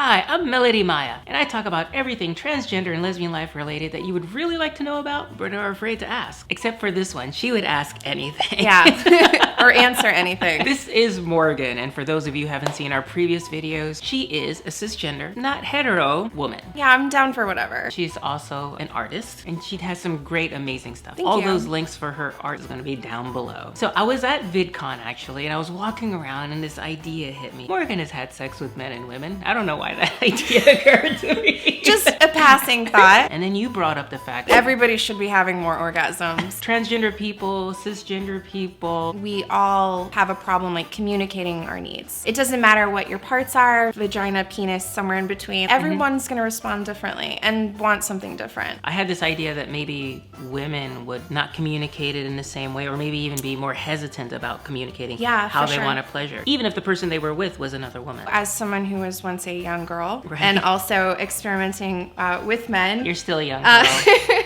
Hi, I'm Melody Maia, and I talk about everything transgender and lesbian life related that you would really like to know about, but are afraid to ask. Except for this one, she would ask anything. Yeah, or answer anything. This is Morgan, and for those of you who haven't seen our previous videos, she is a cisgender, not hetero woman. Yeah, I'm down for whatever. She's also an artist, and she has some great, amazing stuff. Thank All you. those links for her art is going to be down below. So I was at VidCon actually, and I was walking around, and this idea hit me. Morgan has had sex with men and women. I don't know why that idea occurred to me. Just a passing thought. And then you brought up the fact that Everybody should be having more orgasms. transgender people, cisgender people, We all have a problem like communicating our needs. It doesn't matter what your parts are, vagina, penis, somewhere in between. Everyone's gonna respond differently and want something different. I had this idea that maybe women would not communicate it in the same way, or maybe even be more hesitant about communicating how for they sure. want a pleasure, even if the person they were with was another woman. As someone who was once a young girl Right. and also experimenting with men, You're still a young girl,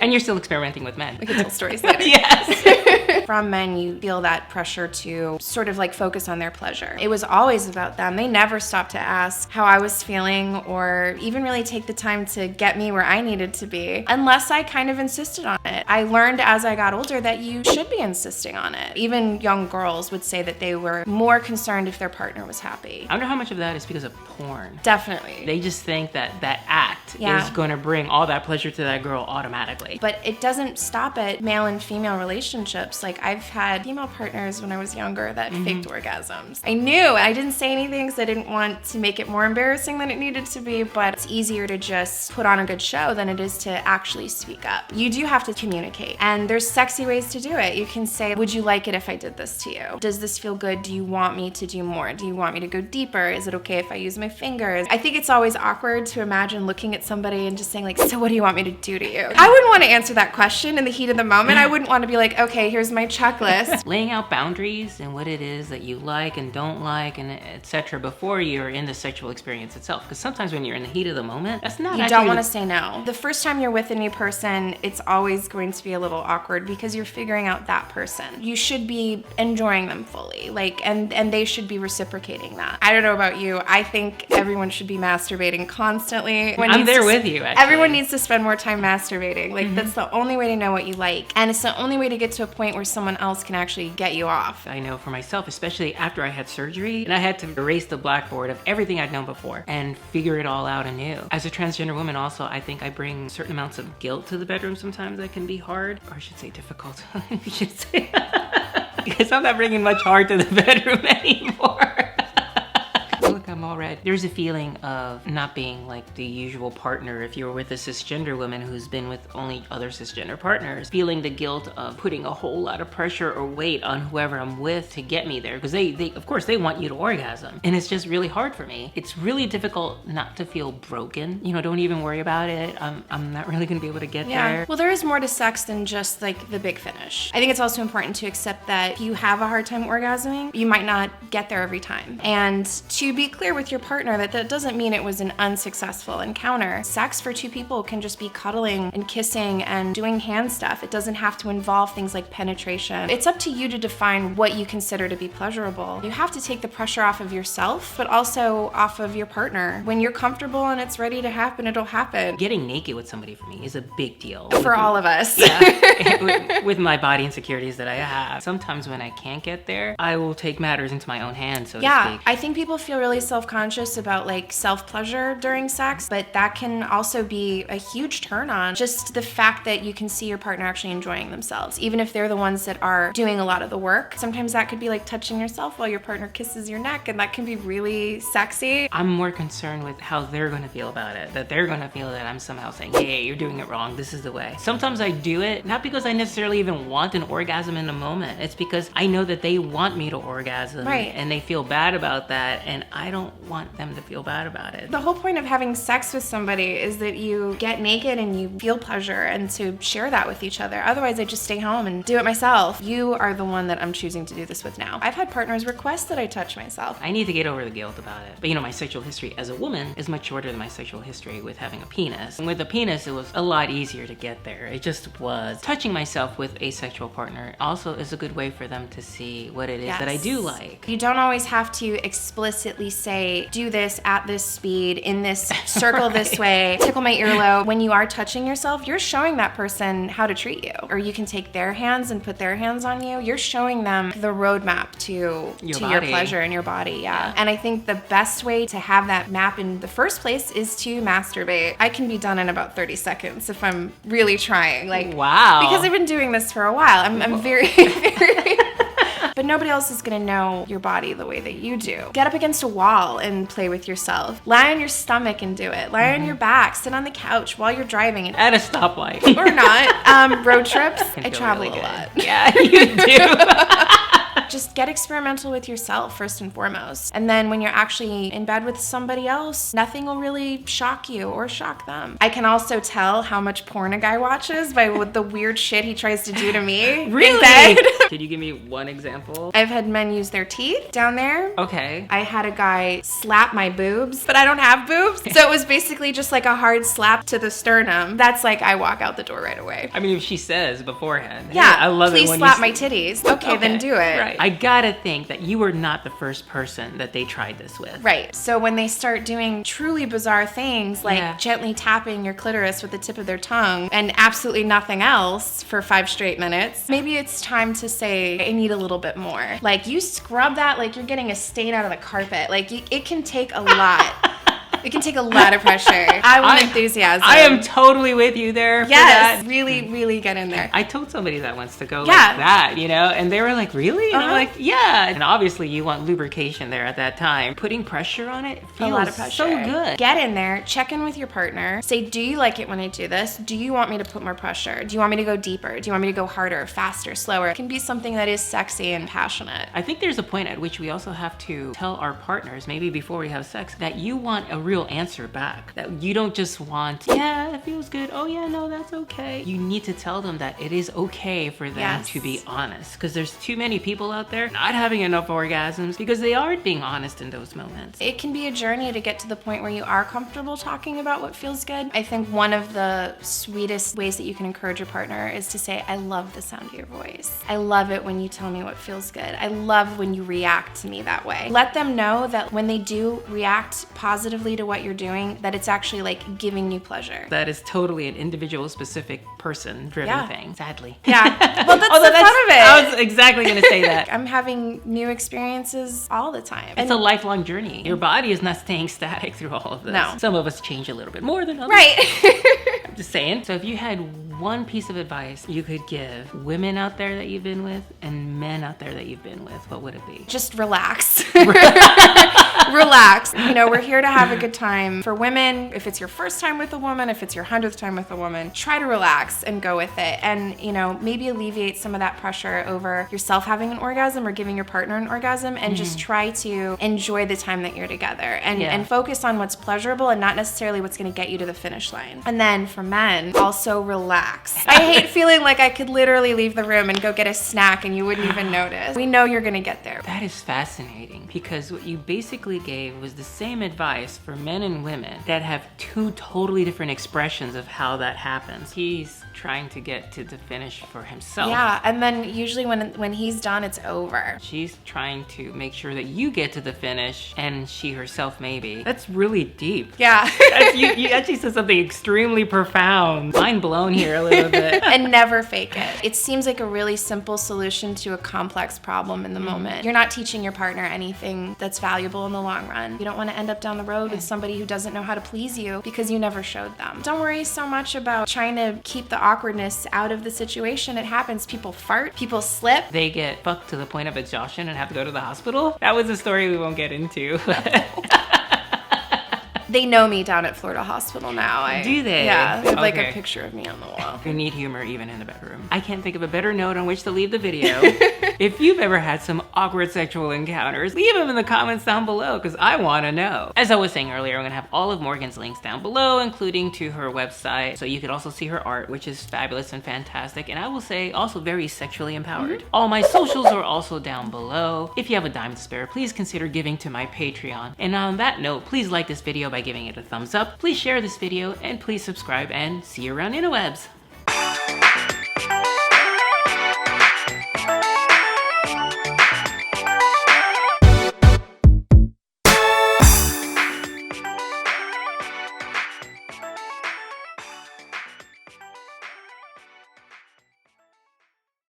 and you're still experimenting with men. we can tell stories later. Yes. From men, you feel that pressure to sort of like focus on their pleasure. It was always about them. They never stopped to ask how I was feeling or even really take the time to get me where I needed to be, unless I kind of insisted on it. I learned as I got older that you should be insisting on it. Even young girls would say that they were more concerned if their partner was happy. I wonder how much of that is because of porn. Definitely. They just think that that act Yeah. is going to bring all that pleasure to that girl automatically. But it doesn't stop at male and female relationships. Like, I've had female partners when I was younger that faked orgasms. I knew, I didn't say anything because I didn't want to make it more embarrassing than it needed to be, but it's easier to just put on a good show than it is to actually speak up. You do have to communicate, and there's sexy ways to do it. You can say, would you like it if I did this to you? Does this feel good? Do you want me to do more? Do you want me to go deeper? Is it okay if I use my fingers? I think it's always awkward to imagine looking at somebody and just saying like, so what do you want me to do to you? I wouldn't want to answer that question in the heat of the moment. I wouldn't want to be like, okay, here's my checklist. Laying out boundaries and what it is that you like and don't like and etc. before you're in the sexual experience itself. Because sometimes when you're in the heat of the moment, that's not You don't want to say no. The first time you're with a new person, it's always going to be a little awkward because you're figuring out that person. You should be enjoying them fully, like, and they should be reciprocating that. I don't know about you. I think everyone should be masturbating constantly. I'm there with you, actually. Everyone needs to spend more time masturbating. Like, that's the only way to know what you like. And it's the only way to get to a point where someone else can actually get you off. I know for myself, especially after I had surgery, and I had to erase the blackboard of everything I'd known before and figure it all out anew. As a transgender woman also, I think I bring certain amounts of guilt to the bedroom sometimes that can be hard, or I should say difficult. I should say. Because I'm not bringing much heart to the bedroom anymore. Look, I'm all red. There's a feeling of not being like the usual partner if you're with a cisgender woman who's been with only other cisgender partners. Feeling the guilt of putting a whole lot of pressure or weight on whoever I'm with to get me there. Because they of course, they want you to orgasm. And it's just really hard for me. It's really difficult not to feel broken. You know, don't even worry about it. I'm not really gonna be able to get there. Well, there is more to sex than just like the big finish. I think it's also important to accept that if you have a hard time orgasming, you might not get there every time. And to be clear with your partner that doesn't mean it was an unsuccessful encounter. Sex for two people can just be cuddling and kissing and doing hand stuff. It doesn't have to involve things like penetration. It's up to you to define what you consider to be pleasurable. You have to take the pressure off of yourself, but also off of your partner. When you're comfortable and it's ready to happen, it'll happen. Getting naked with somebody for me is a big deal. For all of us. Yeah. with my body insecurities that I have. Sometimes when I can't get there, I will take matters into my own hands, so to speak. I think people feel really self-conscious about like self-pleasure during sex, but that can also be a huge turn on. Just the fact that you can see your partner actually enjoying themselves, even if they're the ones that are doing a lot of the work. Sometimes that could be like touching yourself while your partner kisses your neck, and that can be really sexy. I'm more concerned with how they're gonna feel about it, that they're gonna feel that I'm somehow saying, hey, you're doing it wrong, this is the way. Sometimes I do it, not because I necessarily even want an orgasm in the moment, it's because I know that they want me to orgasm, Right. and they feel bad about that, and I don't want them to feel bad about it. The whole point of having sex with somebody is that you get naked and you feel pleasure and to share that with each other. Otherwise, I just stay home and do it myself. You are the one that I'm choosing to do this with now. I've had partners request that I touch myself. I need to get over the guilt about it. But you know, my sexual history as a woman is much shorter than my sexual history with having a penis. And with a penis, it was a lot easier to get there. It just was. Touching myself with a sexual partner also is a good way for them to see what it is that I do like. You don't always have to explicitly say, say, do this at this speed, in this circle this way, tickle my earlobe. When you are touching yourself, you're showing that person how to treat you. Or you can take their hands and put their hands on you. You're showing them the roadmap to your pleasure in your body. Yeah. And I think the best way to have that map in the first place is to masturbate. I can be done in about 30 seconds if I'm really trying. Like, wow. Because I've been doing this for a while. I'm very, very... But nobody else is gonna know your body the way that you do. Get up against a wall and play with yourself. Lie on your stomach and do it. Lie on your back. Sit on the couch while you're driving. At a stoplight. Or not. Road trips. I travel really a lot. Yeah, you do. Just get experimental with yourself first and foremost. And then when you're actually in bed with somebody else, nothing will really shock you or shock them. I can also tell how much porn a guy watches by what the weird shit he tries to do to me. Really? In bed. Can you give me one example? I've had men use their teeth down there. Okay. I had a guy slap my boobs, but I don't have boobs. So it was basically just like a hard slap to the sternum. That's like I walk out the door right away. I mean, if she says beforehand. Yeah, hey, I love please it when slap you my titties. Okay, then do it. Right. I gotta think that you were not the first person that they tried this with. Right. So when they start doing truly bizarre things like gently tapping your clitoris with the tip of their tongue and absolutely nothing else for 5 straight minutes, maybe it's time to say, I need a little bit more. Like you scrub that like you're getting a stain out of the carpet. Like it can take a lot. It can take a lot of pressure. I want enthusiasm. I am totally with you there. Yes, really, really get in there. I told somebody that wants to go like that, you know, and they were like, really? And I'm like, yeah. And obviously you want lubrication there at that time. Putting pressure on it feels a lot of pressure. So good. Get in there, check in with your partner. Say, do you like it when I do this? Do you want me to put more pressure? Do you want me to go deeper? Do you want me to go harder, faster, slower? It can be something that is sexy and passionate. I think there's a point at which we also have to tell our partners, maybe before we have sex, that you want a real answer back. That you don't just want, yeah, it feels good. Oh yeah, no, that's okay. You need to tell them that it is okay for them to be honest. Because there's too many people out there not having enough orgasms because they aren't being honest in those moments. It can be a journey to get to the point where you are comfortable talking about what feels good. I think one of the sweetest ways that you can encourage your partner is to say, I love the sound of your voice. I love it when you tell me what feels good. I love when you react to me that way. Let them know that when they do react positively to what you're doing, that it's actually like giving you pleasure. That is totally an individual specific person driven thing, sadly. Yeah. Well, that's the fun of it. I was exactly going to say that. I'm having new experiences all the time. It's a lifelong journey. Your body is not staying static through all of this. No. Some of us change a little bit more than others. Right. I'm just saying. So if you had one piece of advice you could give women out there that you've been with and men out there that you've been with, what would it be? Just relax. Relax. You know, we're here to have a good time. For women, if it's your first time with a woman, if it's your 100th time with a woman, try to relax and go with it. And, you know, maybe alleviate some of that pressure over yourself having an orgasm or giving your partner an orgasm and just try to enjoy the time that you're together and focus on what's pleasurable and not necessarily what's going to get you to the finish line. And then for men, also relax. I hate feeling like I could literally leave the room and go get a snack and you wouldn't even notice. We know you're going to get there. That is fascinating because what you basically gave was the same advice for men and women that have two totally different expressions of how that happens. He's trying to get to the finish for himself. Yeah, and then usually when he's done, it's over. She's trying to make sure that you get to the finish and she herself maybe. That's really deep. Yeah. You actually said something extremely profound. Mind blown here a little bit. And never fake it. It seems like a really simple solution to a complex problem in the moment. You're not teaching your partner anything that's valuable in the long run. You don't want to end up down the road with somebody who doesn't know how to please you because you never showed them. Don't worry so much about trying to keep the awkwardness out of the situation. It happens. People fart, people slip. They get fucked to the point of exhaustion and have to go to the hospital. That was a story we won't get into. They know me down at Florida Hospital now. Do they? Yeah, they have like a picture of me on the wall. You need humor even in the bedroom. I can't think of a better note on which to leave the video. If you've ever had some awkward sexual encounters, leave them in the comments down below because I want to know. As I was saying earlier, I'm going to have all of Morgan's links down below, including to her website. So you can also see her art, which is fabulous and fantastic. And I will say also very sexually empowered. All my socials are also down below. If you have a dime to spare, please consider giving to my Patreon. And on that note, please like this video by giving it a thumbs up. Please share this video and please subscribe and see you around interwebs.